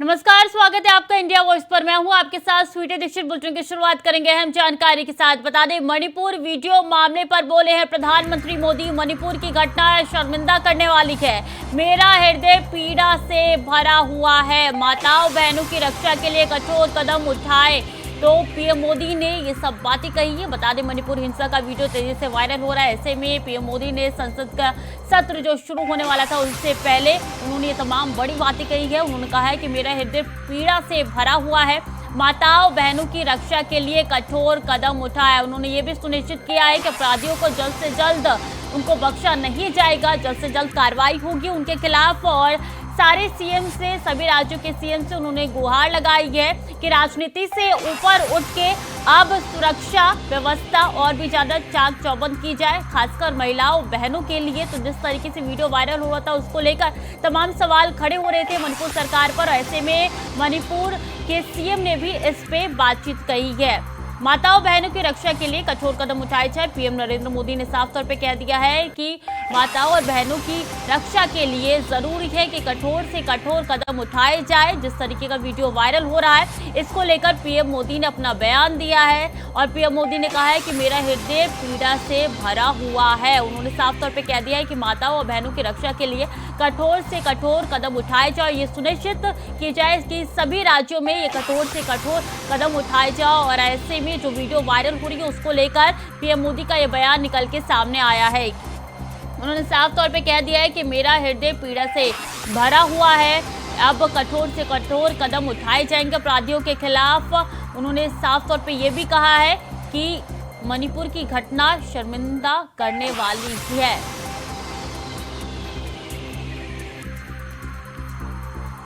नमस्कार, स्वागत है आपका इंडिया वॉइस पर। मैं हूं आपके साथ स्वीटी दीक्षित। बुलेटिन की शुरुआत करेंगे अहम जानकारी के साथ। बता दें, मणिपुर वीडियो मामले पर बोले हैं प्रधानमंत्री मोदी। मणिपुर की घटना शर्मिंदा करने वाली है। मेरा हृदय पीड़ा से भरा हुआ है। माताओं बहनों की रक्षा के लिए कठोर कदम उठाए तो पीएम मोदी ने ये सब बातें कही है। बता दें, मणिपुर हिंसा का वीडियो तेजी से वायरल हो रहा है। ऐसे में पीएम मोदी ने संसद का सत्र जो शुरू होने वाला था उससे पहले उन्होंने ये तमाम बड़ी बातें कही है। उन्होंने कहा है कि मेरा हृदय पीड़ा से भरा हुआ है। माताओं बहनों की रक्षा के लिए कठोर कदम उठाया। उन्होंने ये भी सुनिश्चित किया है कि अपराधियों को जल्द से जल्द उनको बख्शा नहीं जाएगा। जल्द से जल्द कार्रवाई होगी उनके खिलाफ। और सारे सीएम से, सभी राज्यों के सीएम से उन्होंने गुहार लगाई है कि राजनीति से ऊपर उठ के अब सुरक्षा व्यवस्था और भी ज्यादा चाक चौबंद की जाए, खासकर महिलाओं बहनों के लिए। तो जिस तरीके से वीडियो वायरल हो रहा था उसको लेकर तमाम सवाल खड़े हो रहे थे मणिपुर सरकार पर। ऐसे में मणिपुर के सीएम ने भी इस पे बातचीत कही है। माताओं बहनों की रक्षा के लिए कठोर कदम उठाए जाए। पीएम नरेंद्र मोदी ने साफ तौर पे कह दिया है कि माताओं और बहनों की रक्षा के लिए जरूरी है कि कठोर से कठोर कदम उठाए जाए। जिस तरीके का वीडियो वायरल हो रहा है इसको लेकर पीएम मोदी ने अपना बयान दिया है और पीएम मोदी ने कहा है कि मेरा हृदय पीड़ा से भरा हुआ है। उन्होंने साफ तौर पे कह दिया है कि माताओं और बहनों की रक्षा के लिए कठोर से कठोर कदम उठाए जाओ। ये सुनिश्चित की जाए कि सभी राज्यों में ये कठोर से कठोर कदम उठाए जाओ। और ऐसे में जो वीडियो वायरल हो रही है उसको लेकर पीएम मोदी का ये बयान निकल के सामने आया है। उन्होंने साफ तौर पे कह दिया है कि मेरा हृदय पीड़ा से भरा हुआ है। अब कठोर से कठोर कदम उठाए जाएंगे अपराधियों के खिलाफ। उन्होंने साफ तौर पे ये भी कहा है कि मणिपुर की घटना शर्मिंदा करने वाली है।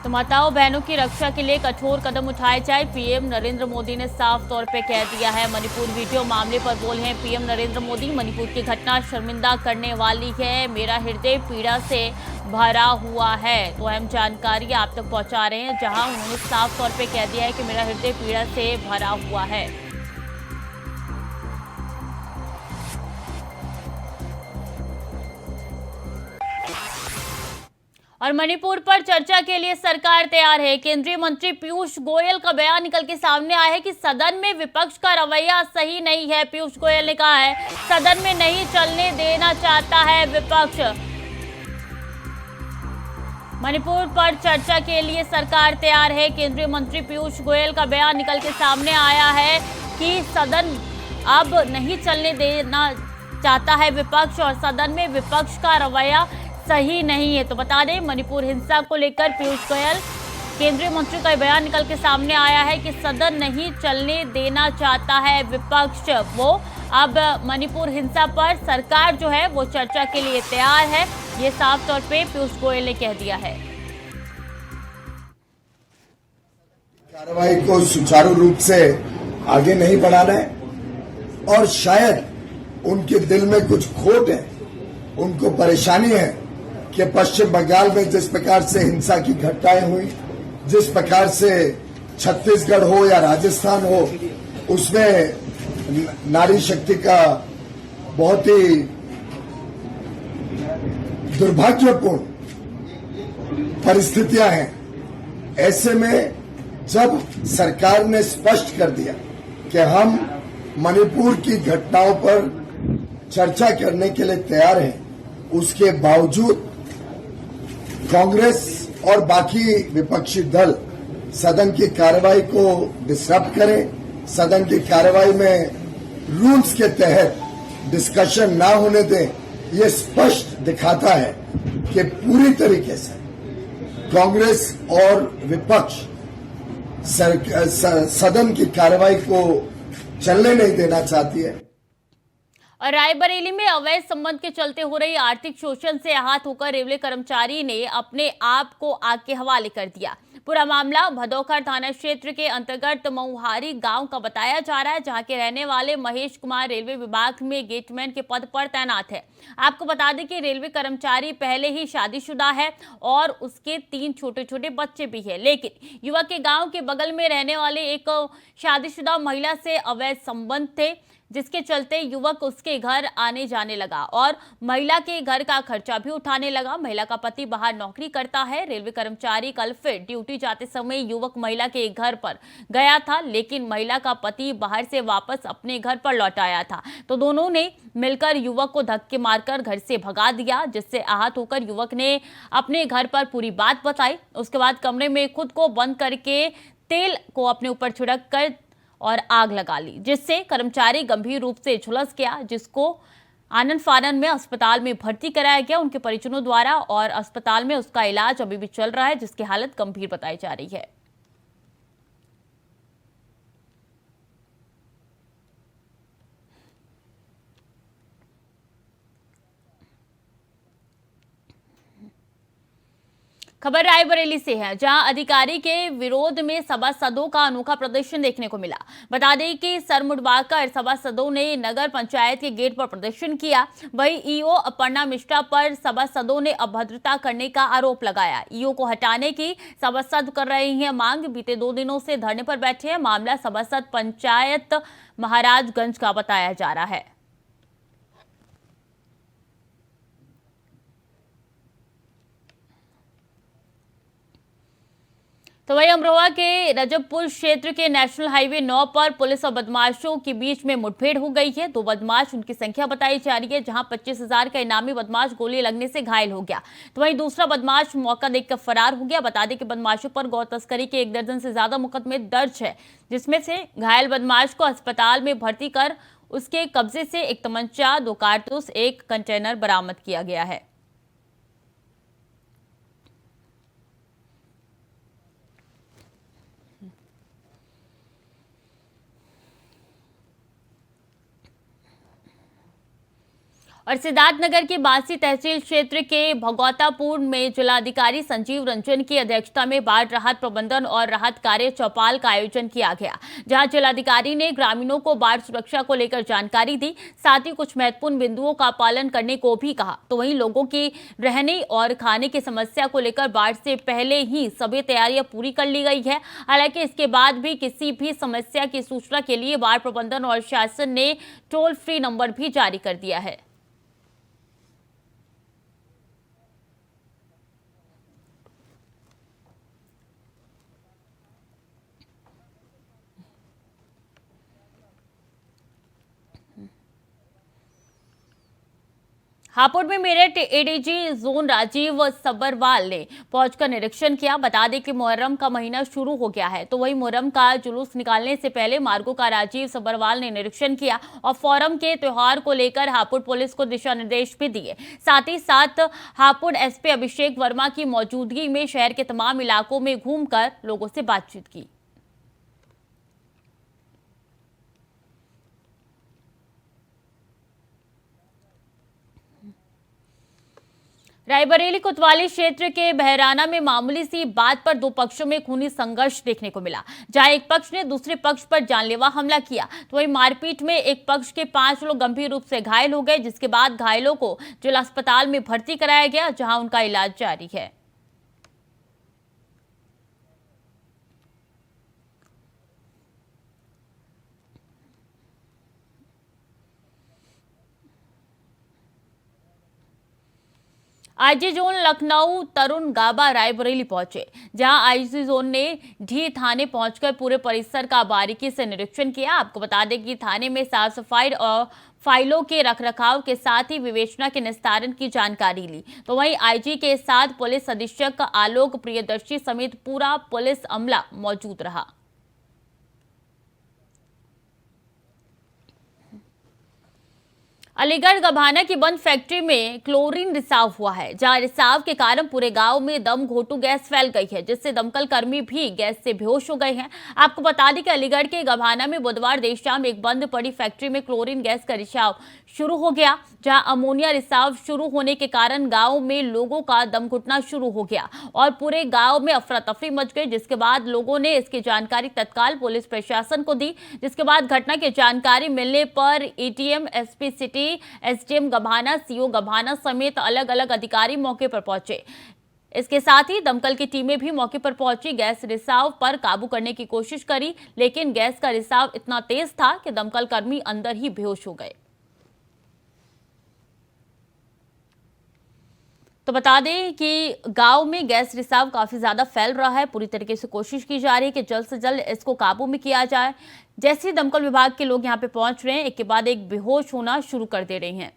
तो माताओं बहनों की रक्षा के लिए कठोर कदम उठाए जाए, पीएम नरेंद्र मोदी ने साफ तौर पे कह दिया है। मणिपुर वीडियो मामले पर बोले हैं पीएम नरेंद्र मोदी। मणिपुर की घटना शर्मिंदा करने वाली है। मेरा हृदय पीड़ा से भरा हुआ है। तो अहम जानकारी आप तक पहुंचा रहे हैं, जहां उन्होंने साफ तौर पे कह दिया है कि मेरा हृदय पीड़ा से भरा हुआ है। और मणिपुर पर चर्चा के लिए सरकार तैयार है। केंद्रीय मंत्री पीयूष गोयल का बयान निकल के सामने आया है कि सदन में विपक्ष का रवैया सही नहीं है। पीयूष गोयल ने कहा है सदन में नहीं चलने देना चाहता है विपक्ष। मणिपुर पर चर्चा के लिए सरकार तैयार है। केंद्रीय मंत्री पीयूष गोयल का बयान निकल के सामने आया है कि सदन अब नहीं चलने देना चाहता है विपक्ष और सदन में विपक्ष का रवैया सही नहीं है। तो बता दें, मणिपुर हिंसा को लेकर पीयूष गोयल केंद्रीय मंत्री का बयान निकल के सामने आया है कि सदन नहीं चलने देना चाहता है विपक्ष। वो अब मणिपुर हिंसा पर सरकार जो है वो चर्चा के लिए तैयार है। ये साफ तौर पे पीयूष गोयल ने कह दिया है। कार्रवाई को सुचारू रूप से आगे नहीं बढ़ाना है और शायद उनके दिल में कुछ खोट है, उनको परेशानी है कि पश्चिम बंगाल में जिस प्रकार से हिंसा की घटनाएं हुई, जिस प्रकार से छत्तीसगढ़ हो या राजस्थान हो, उसमें नारी शक्ति का बहुत ही दुर्भाग्यपूर्ण परिस्थितियां हैं। ऐसे में जब सरकार ने स्पष्ट कर दिया कि हम मणिपुर की घटनाओं पर चर्चा करने के लिए तैयार हैं, उसके बावजूद कांग्रेस और बाकी विपक्षी दल सदन की कार्रवाई को डिस्टर्ब करें, सदन की कार्रवाई में रूल्स के तहत डिस्कशन ना होने दें, ये स्पष्ट दिखाता है कि पूरी तरीके से कांग्रेस और विपक्ष सदन की कार्रवाई को चलने नहीं देना चाहती है। और रायबरेली में अवैध संबंध के चलते हो रही आर्थिक शोषण से आहत होकर रेलवे कर्मचारी ने अपने आप को आग के हवाले कर दिया। पूरा मामला भदौखर थाना क्षेत्र के अंतर्गत मऊहारी गांव का बताया जा रहा है, जहां के रहने वाले महेश कुमार रेलवे विभाग में गेटमैन के पद पर तैनात है। आपको बता दें कि रेलवे कर्मचारी पहले ही शादीशुदा है और उसके 3 छोटे छोटे बच्चे भी हैं, लेकिन युवक के गांव के बगल में रहने वाले एक शादीशुदा महिला से अवैध संबंध थे, जिसके चलते युवक उसके घर आने जाने लगा और महिला के घर का खर्चा भी उठाने लगा। महिला का पति बाहर नौकरी करता है। रेलवे कर्मचारी कल फिर ड्यूटी ड्यूटी जाते समय युवक महिला के घर पर गया था, लेकिन महिला का पति बाहर से वापस अपने घर पर लौट आया था, तो दोनों ने मिलकर युवक को धक्के मारकर घर से भगा दिया, जिससे आहत होकर युवक ने अपने घर पर पूरी बात बताई। उसके बाद कमरे में खुद को बंद करके तेल को अपने ऊपर छिड़क कर और आग लगा ली, जिससे कर्मचारी गंभीर रूप से झुलस गया, जिसको आनंद फानन में अस्पताल में भर्ती कराया गया उनके परिजनों द्वारा, और अस्पताल में उसका इलाज अभी भी चल रहा है, जिसकी हालत गंभीर बताई जा रही है। खबर रायबरेली से है, जहां अधिकारी के विरोध में सभासदों का अनोखा प्रदर्शन देखने को मिला। बता दें कि सर मुड़वाकर सभासदों ने नगर पंचायत के गेट पर प्रदर्शन किया। वहीं ईओ अपर्णा मिश्रा पर सभासदों ने अभद्रता करने का आरोप लगाया। ईओ को हटाने की सभासद कर रहे हैं मांग। बीते 2 दिनों से धरने पर बैठे हैं। मामला सभासद पंचायत महाराजगंज का बताया जा रहा है। तो वहीं अमरोहा के रजबपुर क्षेत्र के नेशनल हाईवे 9 पर पुलिस और बदमाशों के बीच में मुठभेड़ हो गई है। 2 बदमाश, उनकी संख्या बताई जा रही है, जहां 25,000 का इनामी बदमाश गोली लगने से घायल हो गया, तो वहीं दूसरा बदमाश मौका देखकर फरार हो गया। बता दें कि बदमाशों पर गौ तस्करी के 1 दर्जन से ज्यादा मुकदमे दर्ज है, जिसमें से घायल बदमाश को अस्पताल में भर्ती कर उसके कब्जे से 1 तमंचा, 2 कारतूस, 1 कंटेनर बरामद किया गया है। और सिद्धार्थनगर के बांसी तहसील क्षेत्र के भगौतापुर में जिलाधिकारी संजीव रंजन की अध्यक्षता में बाढ़ राहत प्रबंधन और राहत कार्य चौपाल का आयोजन किया गया, जहां जिलाधिकारी ने ग्रामीणों को बाढ़ सुरक्षा को लेकर जानकारी दी, साथ ही कुछ महत्वपूर्ण बिंदुओं का पालन करने को भी कहा। तो वहीं लोगों की रहने और खाने की समस्या को लेकर बाढ़ से पहले ही सभी तैयारियां पूरी कर ली गई है। हालांकि इसके बाद भी किसी भी समस्या की सूचना के लिए बाढ़ प्रबंधन और शासन ने टोल फ्री नंबर भी जारी कर दिया है। हापुड़ में मेरठ एडीजी जोन राजीव सब्बरवाल ने पहुंचकर निरीक्षण किया। बता दें कि मुहर्रम का महीना शुरू हो गया है, तो वही मुहर्रम का जुलूस निकालने से पहले मार्गों का राजीव सब्बरवाल ने निरीक्षण किया और फोरम के त्योहार को लेकर हापुड़ पुलिस को दिशा निर्देश भी दिए। साथ ही साथ हापुड़ एसपी अभिषेक वर्मा की मौजूदगी में शहर के तमाम इलाकों में घूमकर लोगों से बातचीत की। रायबरेली कोतवाली क्षेत्र के बहराना में मामूली सी बात पर 2 पक्षों में खूनी संघर्ष देखने को मिला, जहां एक पक्ष ने दूसरे पक्ष पर जानलेवा हमला किया। तो वहीं मारपीट में एक पक्ष के 5 लोग गंभीर रूप से घायल हो गए, जिसके बाद घायलों को जिला अस्पताल में भर्ती कराया गया, जहां उनका इलाज जारी है। आईजी जोन लखनऊ तरुण गाबा रायबरेली पहुंचे, जहां आईजी जोन ने ढी थाने पहुंचकर पूरे परिसर का बारीकी से निरीक्षण किया। आपको बता दें कि थाने में साफ सफाई और फाइलों के रखरखाव के साथ ही विवेचना के निस्तारण की जानकारी ली। तो वहीं आईजी के साथ पुलिस अधीक्षक आलोक प्रियदर्शी समेत पूरा पुलिस अमला मौजूद रहा। अलीगढ़ गभाना की बंद फैक्ट्री में क्लोरीन रिसाव हुआ है, जहां रिसाव के कारण पूरे गांव में दम घोटू गैस फैल गई है, जिससे दमकल कर्मी भी गैस से बेहोश हो गए हैं। आपको बता दें कि अलीगढ़ के गभाना में बुधवार देर शाम एक बंद पड़ी फैक्ट्री में क्लोरीन गैस का रिसाव शुरू हो गया, जहां अमोनिया रिसाव शुरू होने के कारण गांव में लोगों का दम घुटना शुरू हो गया और पूरे गांव में अफरा तफरी मच गई। जिसके बाद लोगों ने इसकी जानकारी तत्काल पुलिस प्रशासन को दी, जिसके बाद घटना की जानकारी मिलने पर ATM, SP city, SDM Gabhana, CO Gabhana समेत अलग अलग अधिकारी मौके पर पहुंचे। इसके साथ ही दमकल की टीमें भी मौके पर पहुंची, गैस रिसाव पर काबू करने की कोशिश करी, लेकिन गैस का रिसाव इतना तेज था कि दमकल कर्मी अंदर ही बेहोश हो गए। तो बता दें कि गांव में गैस रिसाव काफी ज्यादा फैल रहा है। पूरी तरीके से कोशिश की जा रही है कि जल्द से जल्द इसको काबू में किया जाए। जैसे ही दमकल विभाग के लोग यहां पे पहुंच रहे हैं, एक के बाद एक बेहोश होना शुरू कर दे रहे हैं।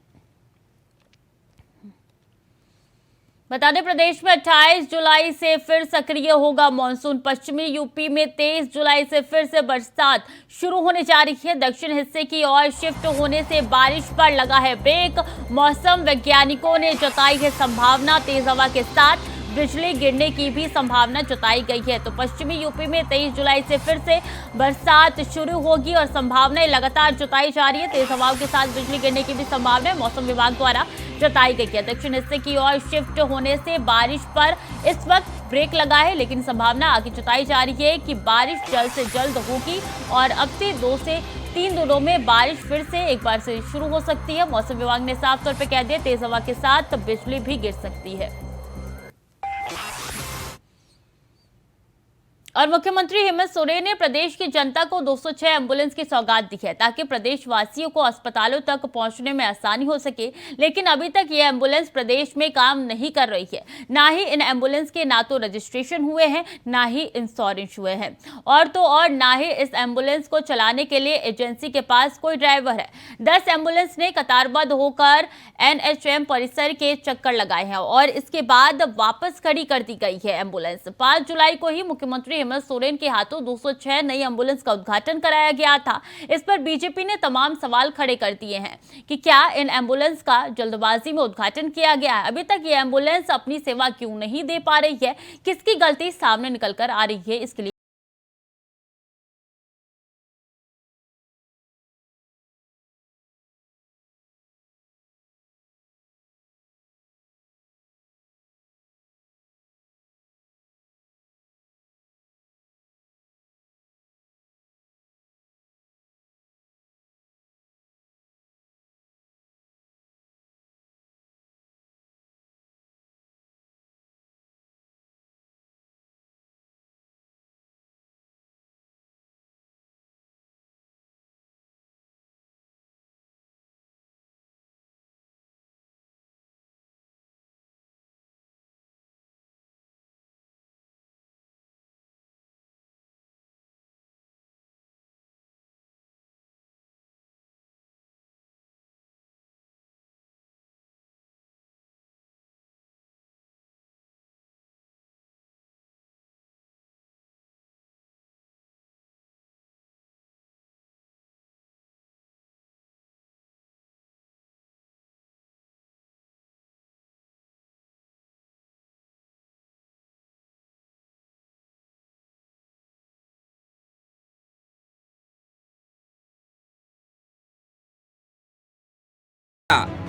बता दें, प्रदेश में 28 जुलाई से फिर सक्रिय होगा मॉनसून। पश्चिमी यूपी में 23 जुलाई से फिर से बरसात शुरू होने जा रही है। दक्षिण हिस्से की ओर शिफ्ट होने से बारिश पर लगा है ब्रेक। मौसम वैज्ञानिकों ने जताई है संभावना। तेज हवा के साथ बिजली गिरने की भी संभावना जताई गई है। तो पश्चिमी यूपी में 23 जुलाई से फिर से बरसात शुरू होगी और संभावनाएं लगातार जताई जा रही है। तेज हवाओं के साथ बिजली गिरने की भी संभावना मौसम विभाग द्वारा जताई गई है। दक्षिण हिस्से की ओर शिफ्ट होने से बारिश पर इस वक्त ब्रेक लगा है, लेकिन संभावना आगे जताई जा रही है कि बारिश जल्द से जल्द होगी और अब से 2 से 3 दिनों में बारिश फिर से एक बार से शुरू हो सकती है। मौसम विभाग ने साफ तौर पर कह दिया, तेज हवा के साथ बिजली भी गिर सकती है। और मुख्यमंत्री हेमंत सोरेन ने प्रदेश की जनता को 206 एम्बुलेंस की सौगात दी है ताकि प्रदेश वासियों को अस्पतालों तक पहुंचने में आसानी हो सके। लेकिन अभी तक ये एम्बुलेंस प्रदेश में काम नहीं कर रही है। ना ही इन एम्बुलेंस के ना तो रजिस्ट्रेशन हुए हैं, ना ही इंश्योरेंस हुए हैं, और तो और ना ही इस एम्बुलेंस को चलाने के लिए एजेंसी के पास कोई ड्राइवर है। 10 एम्बुलेंस ने कतारबद्ध होकर एनएचएम परिसर के चक्कर लगाए हैं और इसके बाद वापस खड़ी कर दी गई है एम्बुलेंस। 5 जुलाई को ही मुख्यमंत्री हेमंत सोरेन के हाथों 206 नई एम्बुलेंस का उद्घाटन कराया गया था। इस पर बीजेपी ने तमाम सवाल खड़े कर दिए हैं कि क्या इन एम्बुलेंस का जल्दबाजी में उद्घाटन किया गया है। अभी तक ये एम्बुलेंस अपनी सेवा क्यों नहीं दे पा रही है, किसकी गलती सामने निकलकर आ रही है, इसके लिए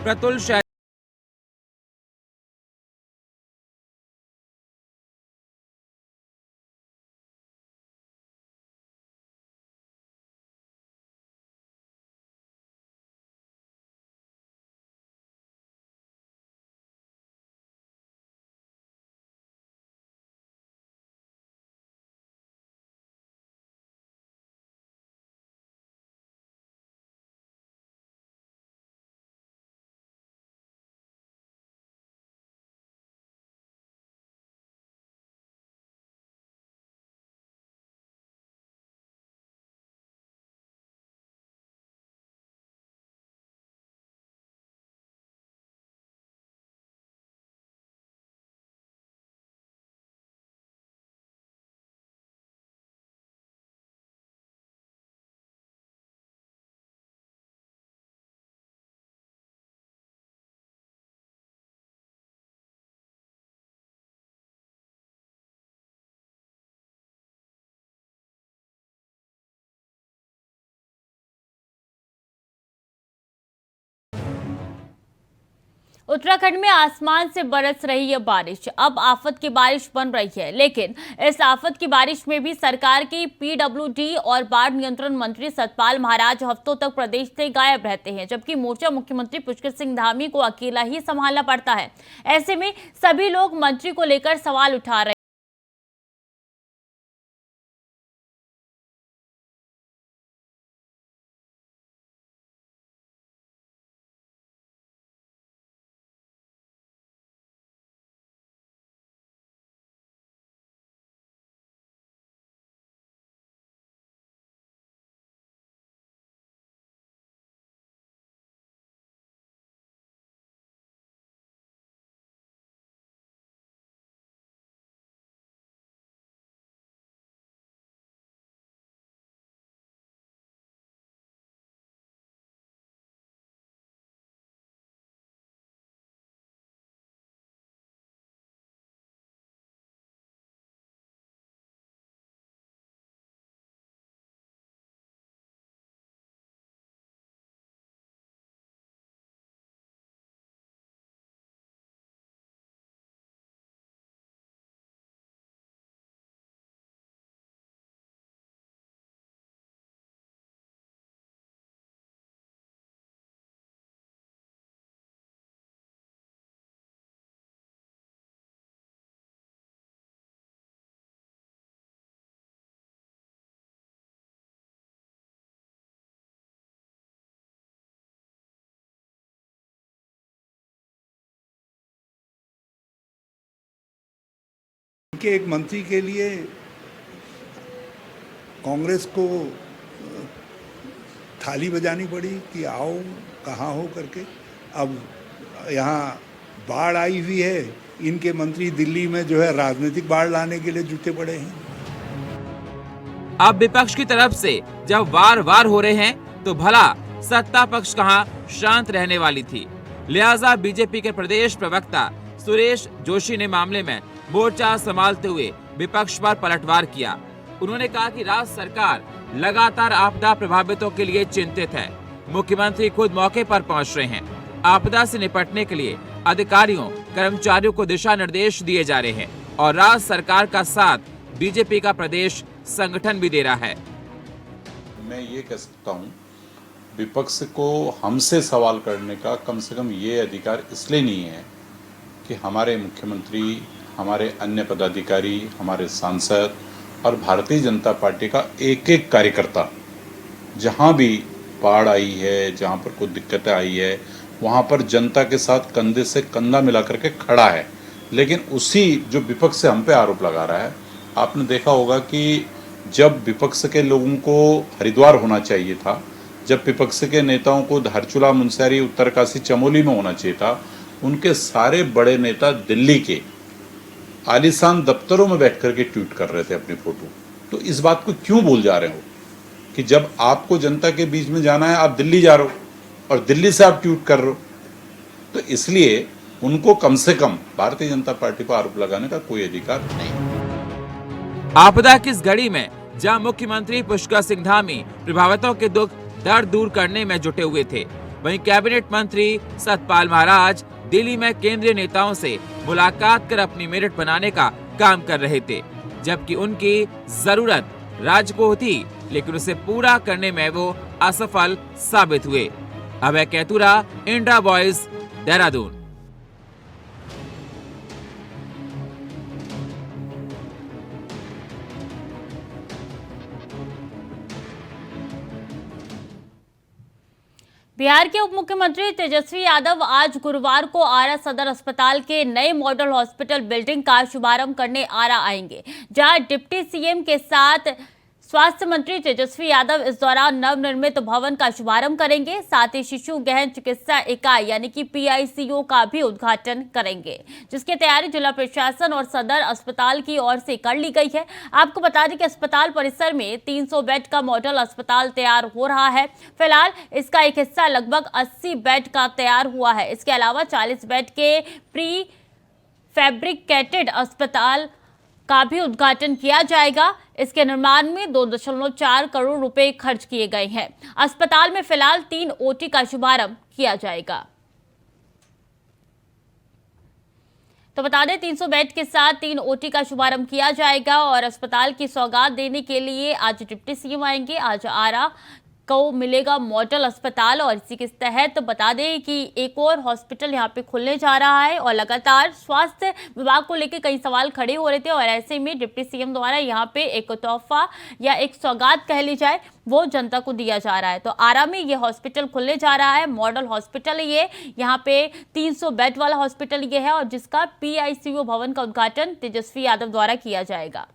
प्रतुल उत्तराखंड में आसमान से बरस रही है बारिश। अब आफत की बारिश बन रही है, लेकिन इस आफत की बारिश में भी सरकार की पीडब्ल्यूडी और बाढ़ नियंत्रण मंत्री सतपाल महाराज हफ्तों तक प्रदेश से गायब रहते हैं, जबकि मोर्चा मुख्यमंत्री पुष्कर सिंह धामी को अकेला ही संभालना पड़ता है। ऐसे में सभी लोग मंत्री को लेकर सवाल उठा रहे इनके एक मंत्री के लिए कांग्रेस को थाली बजानी पड़ी कि आओ कहाँ हो करके। अब यहाँ बाढ़ आई हुई है, इनके मंत्री दिल्ली में जो है राजनीतिक बाढ़ लाने के लिए जुटे पड़े हैं। अब विपक्ष की तरफ से जब वार वार हो रहे हैं तो भला सत्ता पक्ष कहां शांत रहने वाली थी। लिहाजा बीजेपी के प्रदेश प्रवक्ता सुरेश जोशी ने मामले में मोर्चा संभालते हुए विपक्ष पर पलटवार किया। उन्होंने कहा कि राज्य सरकार लगातार आपदा प्रभावितों के लिए चिंतित है। मुख्यमंत्री खुद मौके पर पहुंच रहे हैं। आपदा से निपटने के लिए अधिकारियों कर्मचारियों को दिशा निर्देश दिए जा रहे हैं और राज्य सरकार का साथ बीजेपी का प्रदेश संगठन भी दे रहा है। मैं ये कह सकता हूँ, विपक्ष को हमसे सवाल करने का कम से कम ये अधिकार इसलिए नहीं है कि हमारे मुख्यमंत्री, हमारे अन्य पदाधिकारी, हमारे सांसद और भारतीय जनता पार्टी का एक एक कार्यकर्ता जहाँ भी बाढ़ आई है, जहाँ पर कोई दिक्कतें आई है, वहाँ पर जनता के साथ कंधे से कंधा मिला करके खड़ा है। लेकिन उसी जो विपक्ष से हम पे आरोप लगा रहा है, आपने देखा होगा कि जब विपक्ष के लोगों को हरिद्वार होना चाहिए था, जब विपक्ष के नेताओं को धारचूला, मुनस्यारी, उत्तरकाशी, चमोली में होना चाहिए था, उनके सारे बड़े नेता दिल्ली के आलीशान दफ्तरों में बैठ करके ट्वीट कर रहे थे अपनी फोटो। तो इस बात को क्यों भूल जा रहे हो कि जब आपको जनता के बीच में जाना है, आप दिल्ली जा रहे हो और दिल्ली से आप ट्वीट कर रहे हो। तो इसलिए उनको कम से कम भारतीय जनता पार्टी पर आरोप लगाने का कोई अधिकार नहीं। आपदा की इस घड़ी में जहां मुख्यमंत्री पुष्कर सिंह धामी प्रभावितों के दुख दर्द दूर करने में जुटे हुए थे, वहीं कैबिनेट मंत्री सतपाल महाराज दिल्ली में केंद्रीय नेताओं से मुलाकात कर अपनी मेरिट बनाने का काम कर रहे थे, जबकि उनकी जरूरत राज्य को थी, लेकिन उसे पूरा करने में वो असफल साबित हुए। अभय कैतुरा, इंडिया वॉइस, देहरादून। बिहार के उप मुख्यमंत्री तेजस्वी यादव आज गुरुवार को आरा सदर अस्पताल के नए मॉडल हॉस्पिटल बिल्डिंग का शुभारंभ करने आरा आएंगे, जहां डिप्टी सीएम के साथ स्वास्थ्य मंत्री तेजस्वी यादव इस दौरान नवनिर्मित भवन का शुभारंभ करेंगे। साथ ही शिशु गहन चिकित्सा इकाई यानी कि PICU का भी उद्घाटन करेंगे, जिसकी तैयारी जिला प्रशासन और सदर अस्पताल की ओर से कर ली गई है। आपको बता दें कि अस्पताल परिसर में 300 बेड का मॉडल अस्पताल तैयार हो रहा है। फिलहाल इसका एक हिस्सा लगभग 80 बेड का तैयार हुआ है। इसके अलावा 40 बेड के प्री फैब्रिकेटेड अस्पताल का भी उद्घाटन किया जाएगा। इसके निर्माण में 2.4 करोड़ रुपए खर्च किए गए हैं। अस्पताल में फिलहाल 3 OT का शुभारंभ किया जाएगा। तो बता दें 300 बेड के साथ 3 OT का शुभारंभ किया जाएगा और अस्पताल की सौगात देने के लिए आज डिप्टी सीएम आएंगे। आज आरा को मिलेगा मॉडल अस्पताल और इसी के तहत बता दें कि एक और हॉस्पिटल यहां पे खुलने जा रहा है और लगातार स्वास्थ्य विभाग को लेकर कई सवाल खड़े हो रहे थे और ऐसे में डिप्टी सीएम द्वारा यहां पे एक तोहफा या एक सौगात कह ली जाए वो जनता को दिया जा रहा है। तो आरा में ये हॉस्पिटल खुलने जा रहा है, मॉडल हॉस्पिटल ये यहाँ पे 300 बेड वाला हॉस्पिटल ये है और जिसका PICU भवन का उद्घाटन तेजस्वी यादव द्वारा किया जाएगा।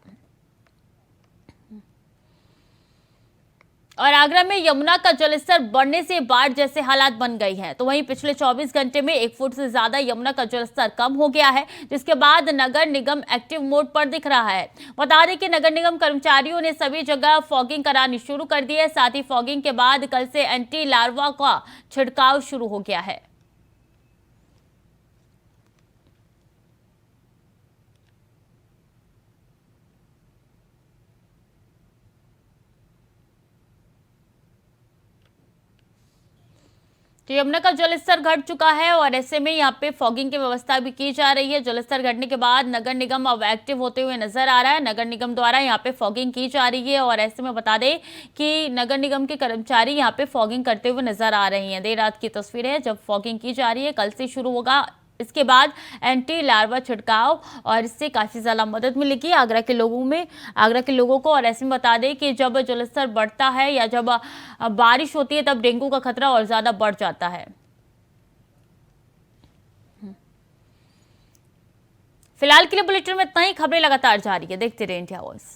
और आगरा में यमुना का जलस्तर बढ़ने से बाढ़ जैसे हालात बन गई हैं। तो वहीं पिछले 24 घंटे में 1 फुट से ज्यादा यमुना का जलस्तर कम हो गया है, जिसके बाद नगर निगम एक्टिव मोड पर दिख रहा है। बता दें कि नगर निगम कर्मचारियों ने सभी जगह फॉगिंग करानी शुरू कर दी है। साथ ही फॉगिंग के बाद कल से एंटी लार्वा का छिड़काव शुरू हो गया है। तो यमुना का जलस्तर घट चुका है और ऐसे में यहाँ पे फॉगिंग की व्यवस्था भी की जा रही है। जलस्तर घटने के बाद नगर निगम अब एक्टिव होते हुए नजर आ रहा है। नगर निगम द्वारा यहाँ पे फॉगिंग की जा रही है और ऐसे में बता दें कि नगर निगम के कर्मचारी यहाँ पे फॉगिंग करते हुए नजर आ रहे हैं। देर रात की तस्वीरें हैं जब फॉगिंग की जा रही है, कल से शुरू होगा। इसके बाद एंटी लार्वा छिड़काव और इससे काफी ज्यादा मदद मिलेगी आगरा के लोगों को। और ऐसे में बता दें कि जब जलस्तर बढ़ता है या जब बारिश होती है तब डेंगू का खतरा और ज्यादा बढ़ जाता है। फिलहाल के लिए बुलेटिन में इतना ही। खबरें लगातार जारी है, देखते रहिए इंडिया वॉइस।